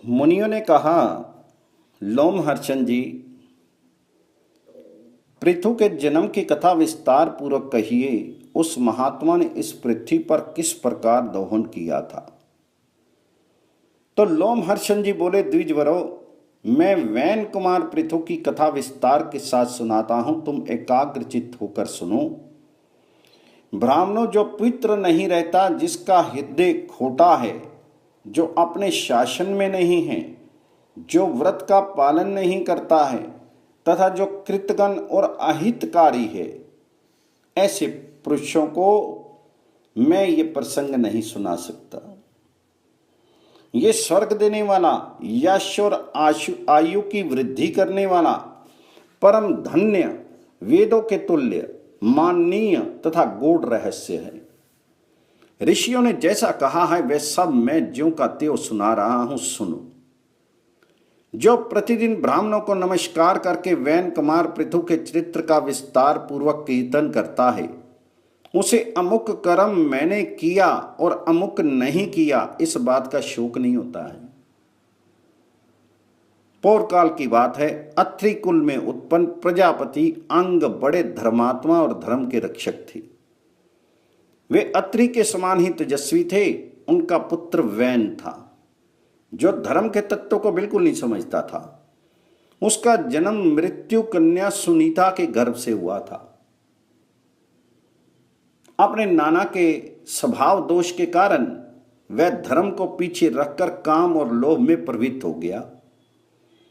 मुनियों ने कहा, लोमहर्षण जी, पृथु के जन्म की कथा विस्तार पूर्वक कहिए। उस महात्मा ने इस पृथ्वी पर किस प्रकार दोहन किया था। तो लोमहर्षण जी बोले, द्विजवरो, मैं वैन कुमार पृथु की कथा विस्तार के साथ सुनाता हूं, तुम एकाग्रचित्त होकर सुनो। ब्राह्मणों, जो पवित्र नहीं रहता, जिसका हृदय खोटा है, जो अपने शासन में नहीं है, जो व्रत का पालन नहीं करता है तथा जो कृतघ्न और अहितकारी है, ऐसे पुरुषों को मैं ये प्रसंग नहीं सुना सकता। ये स्वर्ग देने वाला, यश और आयु की वृद्धि करने वाला, परम धन्य, वेदों के तुल्य, माननीय तथा गूढ़ रहस्य है। ऋषियों ने जैसा कहा है वह सब मैं ज्यों का त्यों सुना रहा हूं, सुनो। जो प्रतिदिन ब्राह्मणों को नमस्कार करके वैन कुमार पृथु के चरित्र का विस्तार पूर्वक कीर्तन करता है, उसे अमुक कर्म मैंने किया और अमुक नहीं किया, इस बात का शोक नहीं होता है। पौरकाल की बात है, अत्रि कुल में उत्पन्न प्रजापति अंग बड़े धर्मात्मा और धर्म के रक्षक थे। वे अत्रि के समान ही तेजस्वी थे। उनका पुत्र वैन था, जो धर्म के तत्व को बिल्कुल नहीं समझता था। उसका जन्म मृत्यु कन्या सुनीता के गर्भ से हुआ था। अपने नाना के स्वभाव दोष के कारण वह धर्म को पीछे रखकर काम और लोभ में प्रवृत्त हो गया।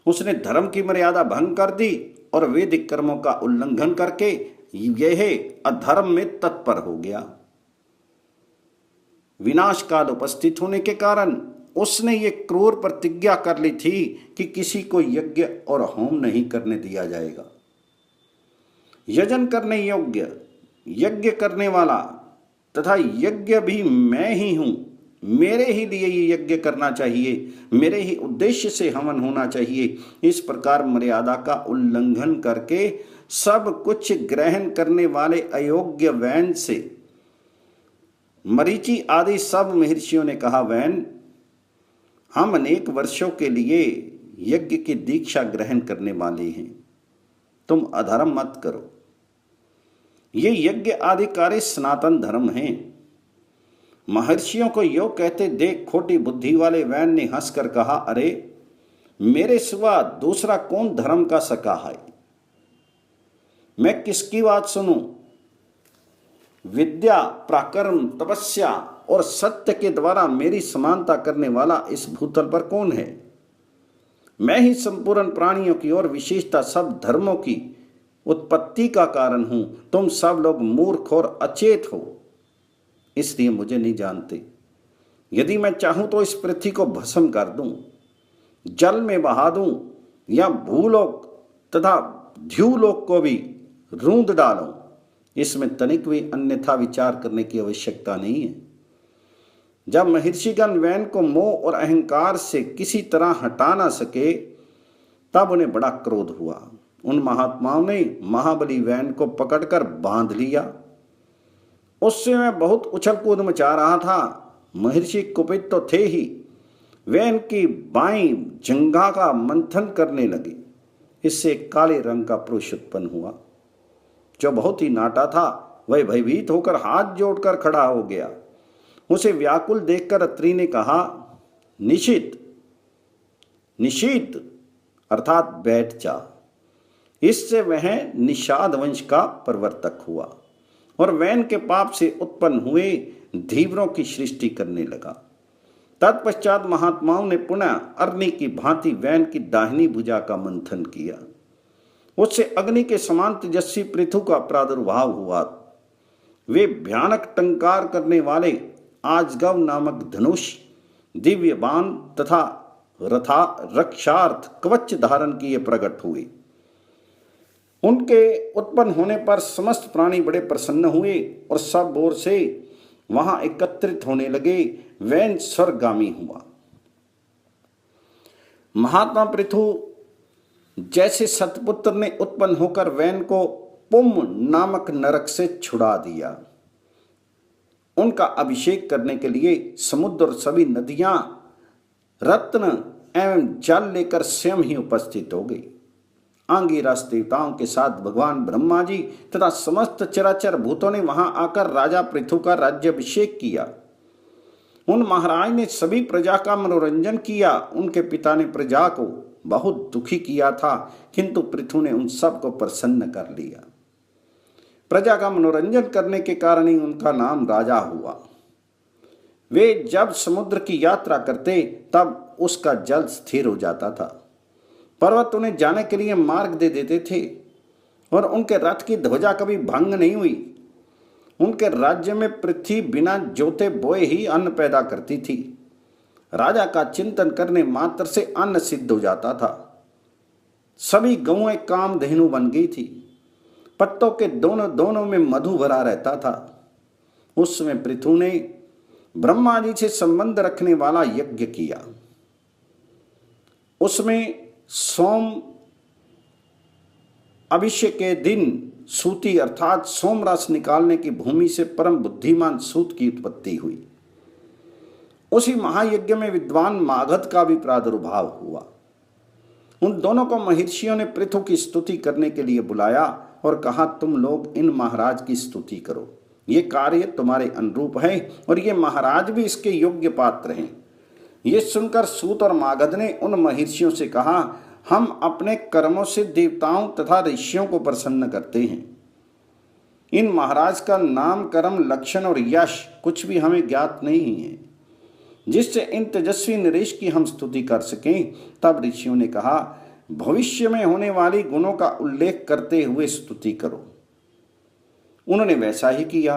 उसने धर्म की मर्यादा भंग कर दी और वैदिक कर्मों का उल्लंघन करके यह अधर्म में तत्पर हो गया। विनाश काल उपस्थित होने के कारण उसने ये क्रूर प्रतिज्ञा कर ली थी कि किसी को यज्ञ और होम नहीं करने दिया जाएगा। यजन करने योग्य, यज्ञ करने वाला तथा यज्ञ भी मैं ही हूं, मेरे ही लिए ये यज्ञ करना चाहिए, मेरे ही उद्देश्य से हवन होना चाहिए। इस प्रकार मर्यादा का उल्लंघन करके सब कुछ ग्रहण करने वाले अयोग्य वैन से मरीचि आदि सब महर्षियों ने कहा, वैन, हम अनेक वर्षों के लिए यज्ञ की दीक्षा ग्रहण करने वाले हैं, तुम अधर्म मत करो। ये यज्ञ आदि कार्य सनातन धर्म हैं। महर्षियों को यो कहते देख खोटी बुद्धि वाले वैन ने हंसकर कहा, अरे, मेरे सिवा दूसरा कौन धर्म का सखा है, मैं किसकी बात सुनूं? विद्या, पराक्रम, तपस्या और सत्य के द्वारा मेरी समानता करने वाला इस भूतल पर कौन है? मैं ही संपूर्ण प्राणियों की और विशेषता सब धर्मों की उत्पत्ति का कारण हूं। तुम सब लोग मूर्ख और अचेत हो, इसलिए मुझे नहीं जानते। यदि मैं चाहूं तो इस पृथ्वी को भस्म कर दूं, जल में बहा दूं या भूलोक तथा ध्युलोक को भी रूंध डालूं, इसमें तनिक भी अन्यथा विचार करने की आवश्यकता नहीं है। जब महर्षिगण वैन को मोह और अहंकार से किसी तरह हटा ना सके, तब उन्हें बड़ा क्रोध हुआ। उन महात्माओं ने महाबली वैन को पकड़कर बांध लिया। उससे मैं बहुत उछल कूद मचा रहा था। महर्षि कुपित तो थे ही, वैन की बाईं जंघा का मंथन करने लगे। इससे काले रंग का पुरुष उत्पन्न हुआ, जो बहुत ही नाटा था। वह भयभीत होकर हाथ जोड़कर खड़ा हो गया। उसे व्याकुल देखकर अत्रि ने कहा, निशित, निशीत अर्थात बैठ जा। इससे वह निषाद वंश का प्रवर्तक हुआ और वैन के पाप से उत्पन्न हुए धीवरों की सृष्टि करने लगा। तत्पश्चात महात्माओं ने पुनः अग्नि की भांति वैन की दाहिनी भुजा का मंथन किया। उससे अग्नि के समान तेजस्वी पृथु का प्रादुर्भाव हुआ। वे भयानक टंकार करने वाले आजगव नामक धनुष, दिव्य बाण तथा रक्षार्थ कवच धारण किए प्रकट हुए। उनके उत्पन्न होने पर समस्त प्राणी बड़े प्रसन्न हुए और सब ओर से वहां एकत्रित होने लगे। वैन स्वर्गामी हुआ। महात्मा पृथु जैसे सतपुत्र ने उत्पन्न होकर वैन को पुम नामक नरक से छुड़ा दिया। उनका अभिषेक करने के लिए समुद्र और सभी नदियां रत्न एवं जल लेकर स्वयं ही उपस्थित हो गई। आंगिरस देवताओं के साथ भगवान ब्रह्मा जी तथा समस्त चराचर भूतों ने वहां आकर राजा पृथु का राज्याभिषेक किया। उन महाराज ने सभी प्रजा का मनोरंजन किया। उनके पिता ने प्रजा को बहुत दुखी किया था, किंतु पृथु ने उन सबको प्रसन्न कर लिया। प्रजा का मनोरंजन करने के कारण ही उनका नाम राजा हुआ। वे जब समुद्र की यात्रा करते तब उसका जल स्थिर हो जाता था। पर्वत उन्हें जाने के लिए मार्ग दे देते थे और उनके रथ की ध्वजा कभी भंग नहीं हुई। उनके राज्य में पृथ्वी बिना जोते बोए ही अन्न पैदा करती थी। राजा का चिंतन करने मात्र से अन्न सिद्ध हो जाता था। सभी गौएं कामधेनु बन गई थी। पत्तों के दोनों दोनों में मधु भरा रहता था। उस समय पृथु ने ब्रह्मा जी से संबंध रखने वाला यज्ञ किया। उसमें सोम अभिषेक के दिन सूती अर्थात सोम रस निकालने की भूमि से परम बुद्धिमान सूत की उत्पत्ति हुई। उसी महायज्ञ में विद्वान मागध का भी प्रादुर्भाव हुआ। उन दोनों को महर्षियों ने पृथु की स्तुति करने के लिए बुलाया और कहा, तुम लोग इन महाराज की स्तुति करो, ये कार्य तुम्हारे अनुरूप है और ये महाराज भी इसके योग्य पात्र हैं। ये सुनकर सूत और मागध ने उन महर्षियों से कहा, हम अपने कर्मों से देवताओं तथा ऋषियों को प्रसन्न करते हैं। इन महाराज का नाम, कर्म, लक्षण और यश कुछ भी हमें ज्ञात नहीं है जिससे इन तेजस्वी नरेश की हम स्तुति कर सकें। तब ऋषियों ने कहा, भविष्य में होने वाली गुणों का उल्लेख करते हुए स्तुति करो। उन्होंने वैसा ही किया।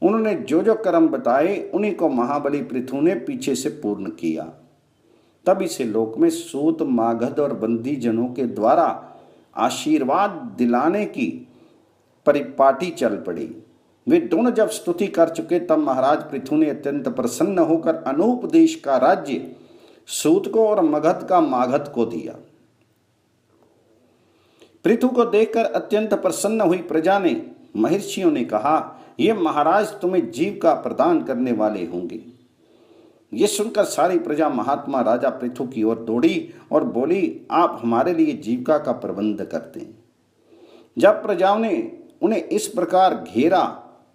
उन्होंने जो जो कर्म बताए उन्हीं को महाबली पृथु ने पीछे से पूर्ण किया। तभी से लोक में सूत, मागध और बंदी जनों के द्वारा आशीर्वाद दिलाने की परिपाटी चल पड़ी। वे दोनों जब स्तुति कर चुके तब महाराज पृथु ने अत्यंत प्रसन्न होकर अनूप देश का राज्य सूत को और मगध का मागध को दिया। पृथु को देखकर अत्यंत प्रसन्न हुई प्रजा ने, महर्षियों ने कहा, ये महाराज तुम्हें जीविका प्रदान करने वाले होंगे। ये सुनकर सारी प्रजा महात्मा राजा पृथु की ओर दौड़ी और बोली, आप हमारे लिए जीविका का प्रबंध करते हैं। जब प्रजाओं ने उन्हें इस प्रकार घेरा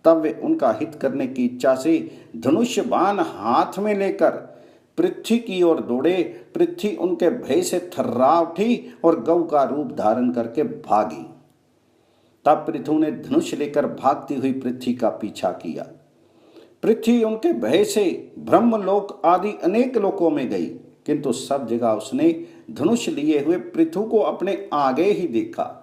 तब वे उनका हित करने की इच्छा से धनुष बाण हाथ में लेकर पृथ्वी की ओर दौड़े। पृथ्वी उनके भय से थर्रा उठी और गौ का रूप धारण करके भागी। तब पृथु ने धनुष लेकर भागती हुई पृथ्वी का पीछा किया। पृथ्वी उनके भय से ब्रह्मलोक आदि अनेक लोकों में गई, किंतु सब जगह उसने धनुष लिए हुए पृथु को अपने आगे ही देखा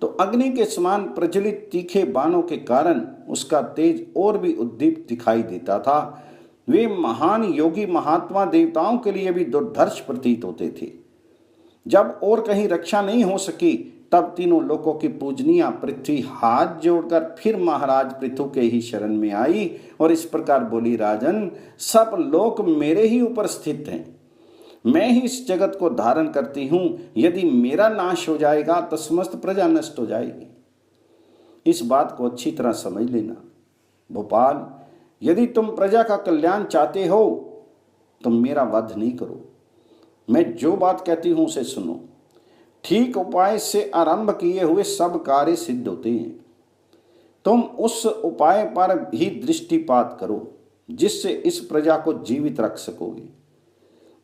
तो अग्नि के समान प्रज्वलित तीखे बाणों के कारण उसका तेज और भी उद्दीप्त दिखाई देता था। वे महान योगी महात्मा देवताओं के लिए भी दुर्धर्ष प्रतीत होते थे। जब और कहीं रक्षा नहीं हो सकी तब तीनों लोकों की पूजनीय पृथ्वी हाथ जोड़कर फिर महाराज पृथु के ही शरण में आई और इस प्रकार बोली, राजन, सब लोक मेरे ही ऊपर स्थित हैं। मैं ही इस जगत को धारण करती हूं। यदि मेरा नाश हो जाएगा तो समस्त प्रजा नष्ट हो जाएगी। इस बात को अच्छी तरह समझ लेना। भोपाल, यदि तुम प्रजा का कल्याण चाहते हो तो मेरा वध नहीं करो। मैं जो बात कहती हूं उसे सुनो। ठीक उपाय से आरंभ किए हुए सब कार्य सिद्ध होते हैं। तुम उस उपाय पर ही दृष्टिपात करो जिससे इस प्रजा को जीवित रख सकोगे।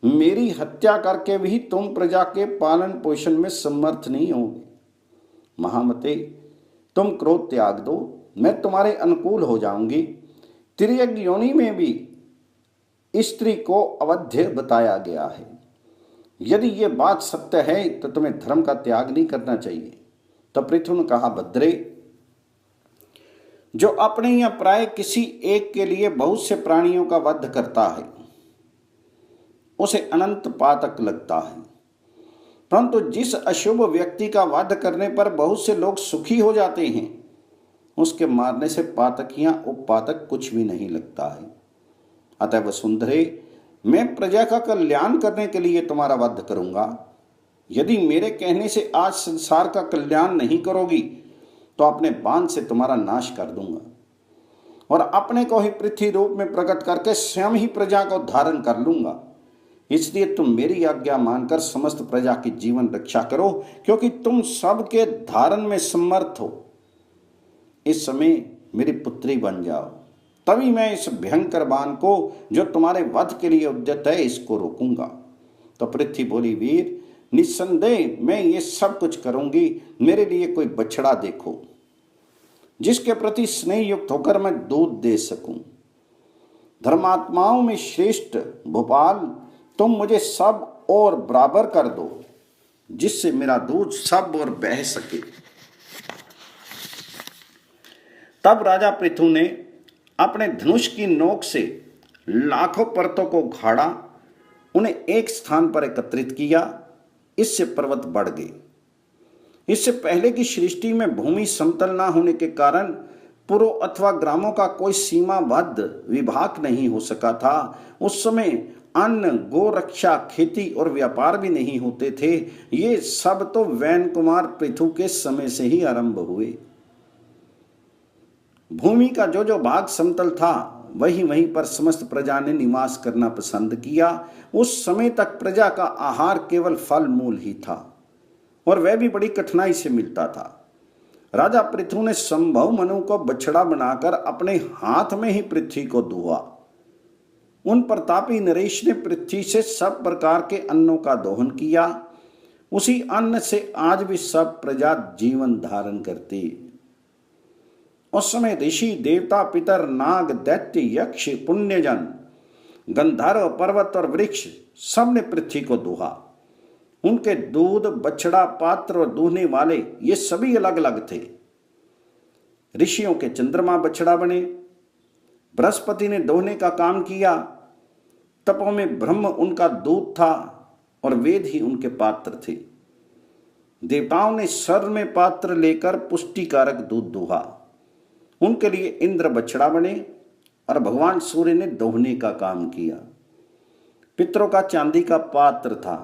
मेरी हत्या करके भी तुम प्रजा के पालन पोषण में समर्थ नहीं होगे। महामते, तुम क्रोध त्याग दो, मैं तुम्हारे अनुकूल हो जाऊंगी। तिर्यक योनि में भी स्त्री को अवध्य बताया गया है। यदि ये बात सत्य है तो तुम्हें धर्म का त्याग नहीं करना चाहिए। तो पृथु ने कहा, भद्रे, जो अपने या प्राय किसी एक के लिए बहुत से प्राणियों का वध करता है उसे अनंत पातक लगता है, परंतु जिस अशुभ व्यक्ति का वध करने पर बहुत से लोग सुखी हो जाते हैं उसके मारने से पातक या उपपातक कुछ भी नहीं लगता है। अतः वसुंधरे, मैं प्रजा का कल्याण करने के लिए तुम्हारा वध करूंगा। यदि मेरे कहने से आज संसार का कल्याण नहीं करोगी तो अपने बाण से तुम्हारा नाश कर दूंगा और अपने को ही पृथ्वी रूप में प्रकट करके स्वयं ही प्रजा को धारण कर लूंगा। इसलिए तुम मेरी आज्ञा मानकर समस्त प्रजा की जीवन रक्षा करो, क्योंकि तुम सबके धारण में समर्थ हो। इस समय मेरी पुत्री बन जाओ, तभी मैं इस भयंकर बाण को जो तुम्हारे वध के लिए उद्यत है इसको रोकूंगा। तो पृथ्वी बोली, वीर निस्संदेह मैं ये सब कुछ करूंगी। मेरे लिए कोई बछड़ा देखो जिसके प्रति स्नेह युक्त होकर मैं दूध दे सकूं। धर्मात्माओं में श्रेष्ठ भोपाल, तुम मुझे सब और बराबर कर दो, जिससे मेरा दूध सब और बह सके। तब राजा पृथु ने अपने धनुष की नोक से लाखों पर्वतों को उखाड़ा, उन्हें एक स्थान पर एकत्रित किया। इससे पर्वत बढ़ गए। इससे पहले की सृष्टि में भूमि समतल न होने के कारण पुरों अथवा ग्रामों का कोई सीमाबद्ध विभाग नहीं हो सका था। उस समय अन्न, गो रक्षा, खेती और व्यापार भी नहीं होते थे। ये सब तो वैन कुमार पृथु के समय से ही आरंभ हुए। भूमि का जो जो भाग समतल था वहीं वहीं पर समस्त प्रजा ने निवास करना पसंद किया। उस समय तक प्रजा का आहार केवल फल मूल ही था और वह भी बड़ी कठिनाई से मिलता था। राजा पृथु ने संभव मनु को बछड़ा बनाकर अपने हाथ में ही पृथ्वी को दुहा। उन प्रतापी नरेश ने पृथ्वी से सब प्रकार के अन्नों का दोहन किया। उसी अन्न से आज भी सब प्रजा जीवन धारण करती। उस समय ऋषि, देवता, पितर, नाग, दैत्य, यक्ष, पुण्यजन, गंधर्व, पर्वत और वृक्ष सब ने पृथ्वी को दुहा। उनके दूध, बछड़ा, पात्र और दूहने वाले ये सभी अलग अलग थे। ऋषियों के चंद्रमा बछड़ा बने, बृहस्पति ने दोहने का काम किया, तपों में ब्रह्म उनका दूत था और वेद ही उनके पात्र थे। देवताओं ने स्वर्ग में पात्र लेकर पुष्टिकारक दूध दुहा, उनके लिए इंद्र बछड़ा बने और भगवान सूर्य ने दोहने का काम किया। पितरों का चांदी का पात्र था,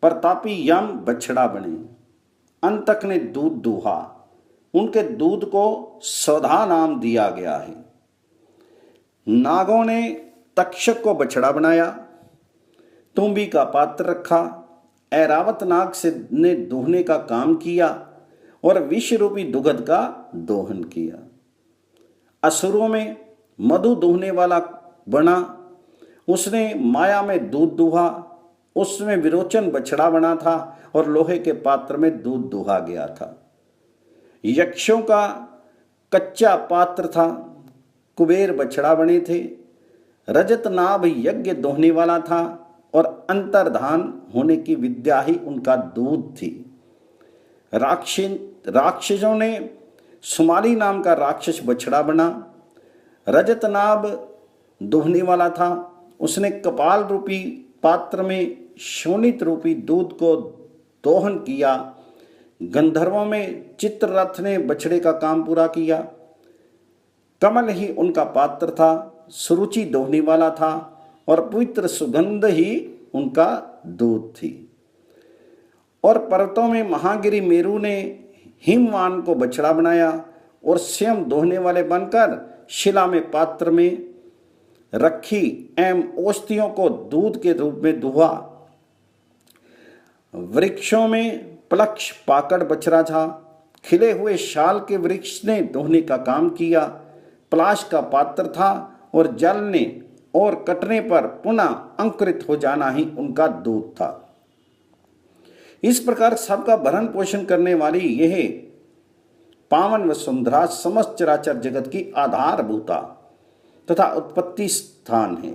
प्रतापी यम बछड़ा बने। अंतक ने दूध दुहा, उनके दूध को सौधा नाम दिया गया है। नागों ने तक्षक को बछड़ा बनाया, तुम्बी का पात्र रखा, ऐरावत नाग से ने दोहने का काम किया और विष रूपी दुग्ध का दोहन किया। असुरों में मधु दोहने वाला बना, उसने माया में दूध दुहा, उसमें विरोचन बछड़ा बना था और लोहे के पात्र में दूध दुहा गया था। यक्षों का कच्चा पात्र था, कुबेर बछड़ा बने थे। रजत नाभ यज्ञ दोहने वाला था और अंतर्धान होने की विद्या ही उनका दूध थी। राक्षसों ने सुमाली नाम का राक्षस बछड़ा बना, रजत नाभ दोहने वाला था, उसने कपाल रूपी पात्र में शोणित रूपी दूध को दोहन किया। गंधर्वों में चित्ररथ ने बछड़े का काम पूरा किया, कमल ही उनका पात्र था, सुरुचि दोहने वाला था और पवित्र सुगंध ही उनका दूध थी। और पर्वतों में महागिरी मेरु ने हिमवान को बछड़ा बनाया और स्वयं दोहने वाले बनकर शिला में पात्र में रखी एवं औषधियों को दूध के रूप में दुहा। वृक्षों में प्लक्ष पाकड़ बछड़ा था, खिले हुए शाल के वृक्ष ने दोहने का काम किया। पलाश का पात्र था और जल ने और कटने पर पुनः अंकुरित हो जाना ही उनका दूध था। इस प्रकार सबका भरण पोषण करने वाली यह पावन वसुंधरा समस्त चराचर जगत की आधारभूता तथा उत्पत्ति स्थान है।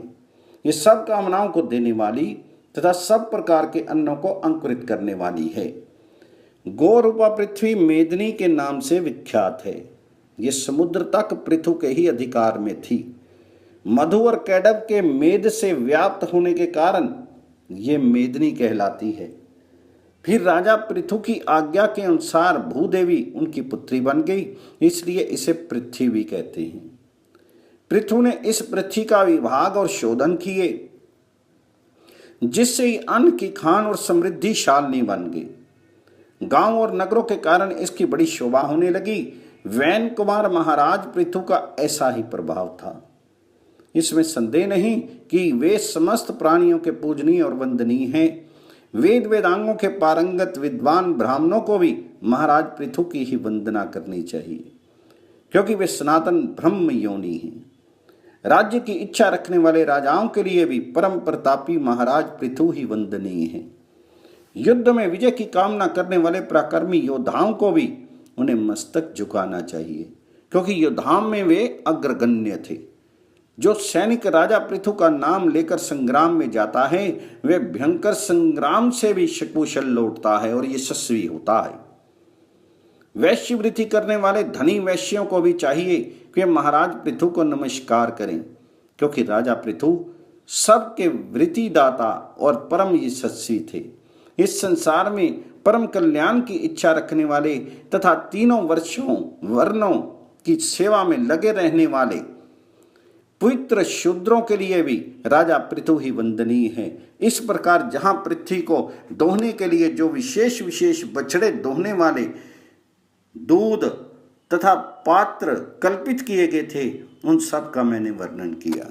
ये सब कामनाओं को देने वाली तथा सब प्रकार के अन्नों को अंकुरित करने वाली है। गौरूपा पृथ्वी मेदिनी के नाम से विख्यात है। ये समुद्र तक पृथु के ही अधिकार में थी। मधु और कैडव के मेद से व्याप्त होने के कारण ये मेदिनी कहलाती है। फिर राजा पृथु की आज्ञा के अनुसार भूदेवी उनकी पुत्री बन गई, इसलिए इसे पृथ्वी भी कहते हैं। पृथु ने इस पृथ्वी का विभाग और शोधन किए, जिससे अन्न की खान और समृद्धिशालिनी बन गई। गांव और नगरों के कारण इसकी बड़ी शोभा होने लगी। वैन कुमार महाराज पृथु का ऐसा ही प्रभाव था। इसमें संदेह नहीं कि वे समस्त प्राणियों के पूजनीय और वंदनीय हैं। वेद वेदांगों के पारंगत विद्वान ब्राह्मणों को भी महाराज पृथु की ही वंदना करनी चाहिए, क्योंकि वे सनातन ब्रह्म योनि हैं। राज्य की इच्छा रखने वाले राजाओं के लिए भी परम प्रतापी महाराज पृथु ही वंदनीय हैं। युद्ध में विजय की कामना करने वाले पराक्रमी योद्धाओं को भी उन्हें मस्तक झुकाना चाहिए, क्योंकि योद्धाओं में वे अग्रगण्य थे। जो सैनिक राजा पृथु का नाम लेकर संग्राम में जाता है, वे भयंकर संग्राम से भी सकुशल लौटता है और यशस्वी होता है। वैश्यवृत्ति करने वाले धनी वैश्यों को भी चाहिए कि महाराज पृथु को नमस्कार करें, क्योंकि राजा पृथु सबके वृत्तिदाता और परम यशस्वी थे। इस संसार में परम कल्याण की इच्छा रखने वाले तथा तीनों वर्णों की सेवा में लगे रहने वाले पवित्र शूद्रों के लिए भी राजा पृथु ही वंदनीय है। इस प्रकार जहां पृथ्वी को दोहने के लिए जो विशेष विशेष बछड़े दोहने वाले दूध तथा पात्र कल्पित किए गए थे, उन सब का मैंने वर्णन किया।